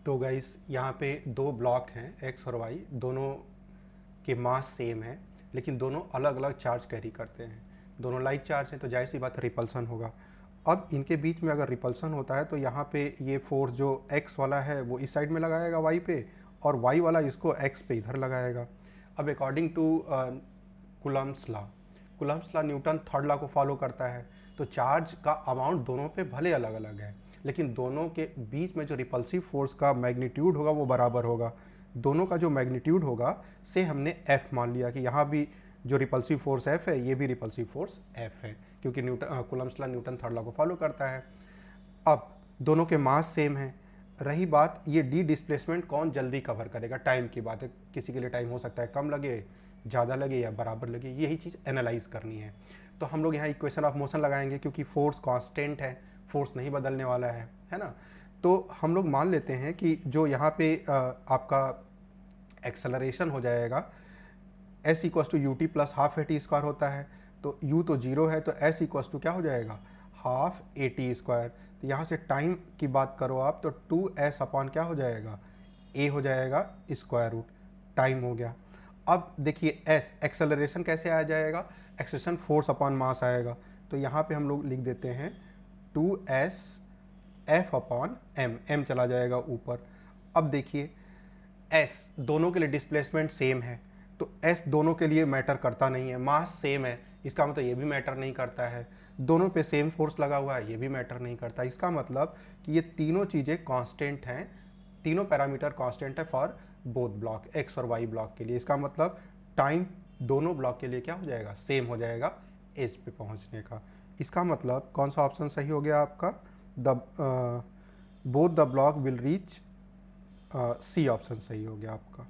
तो गाइस यहाँ पे दो ब्लॉक हैं एक्स और वाई, दोनों के मास सेम है लेकिन दोनों अलग अलग चार्ज कैरी करते हैं। दोनों लाइक चार्ज हैं तो जाहिर सी बात रिपल्सन होगा। अब इनके बीच में अगर रिपल्सन होता है तो यहाँ पे ये फोर्स जो एक्स वाला है वो इस साइड में लगाएगा वाई पे, और वाई वाला इसको एक्स पे इधर लगाएगा। अब according to Coulomb's law, Coulomb's law Newton third law को फॉलो करता है, तो चार्ज का अमाउंट दोनों पे भले अलग अलग है लेकिन दोनों के बीच में जो रिपल्सिव फोर्स का मैग्नीट्यूड होगा वो बराबर होगा। दोनों का जो मैग्नीट्यूड होगा से हमने F मान लिया कि यहाँ भी जो रिपल्सिव फोर्स F है ये भी रिपल्सिव फोर्स F है, क्योंकि Coulomb's law Newton third law को फॉलो करता है। अब दोनों के मास सेम है। रही बात ये डी डिस्प्लेसमेंट कौन जल्दी कवर करेगा, टाइम की बात है। किसी के लिए टाइम हो सकता है कम लगे, ज़्यादा लगे या बराबर लगे, यही चीज़ एनालाइज करनी है। तो हम लोग यहाँ इक्वेशन ऑफ मोशन लगाएंगे क्योंकि फोर्स कांस्टेंट है, फोर्स नहीं बदलने वाला है ना। तो हम लोग मान लेते हैं कि जो यहाँ पे आपका एक्सेलरेशन हो जाएगा s equals to u t plus half a t square होता है, तो यू तो जीरो है तो एस इक्वस टू क्या हो जाएगा, हाफ ए टी स्क्वायर। तो यहाँ से टाइम की बात करो आप तो 2s अपॉन क्या हो जाएगा, a हो जाएगा स्क्वायर रूट, टाइम हो गया। अब देखिए s एक्सेलरेशन कैसे आ जाएगा, एक्सेलरेशन फोर्स अपॉन मास आएगा, तो यहाँ पे हम लोग लिख देते हैं 2s f अपॉन m चला जाएगा ऊपर। अब देखिए s दोनों के लिए डिस्प्लेसमेंट सेम है तो s दोनों के लिए मैटर करता नहीं है, मास सेम है इसका मतलब ये भी मैटर नहीं करता है, दोनों पे सेम फोर्स लगा हुआ है ये भी मैटर नहीं करता। इसका मतलब कि ये तीनों चीज़ें कांस्टेंट हैं, तीनों पैरामीटर कांस्टेंट है फॉर बोथ ब्लॉक एक्स और वाई ब्लॉक के लिए। इसका मतलब टाइम दोनों ब्लॉक के लिए क्या हो जाएगा, सेम हो जाएगा एज पे पहुंचने का। इसका मतलब कौन सा ऑप्शन सही हो गया आपका, the both the block will reach, C option सही हो गया आपका।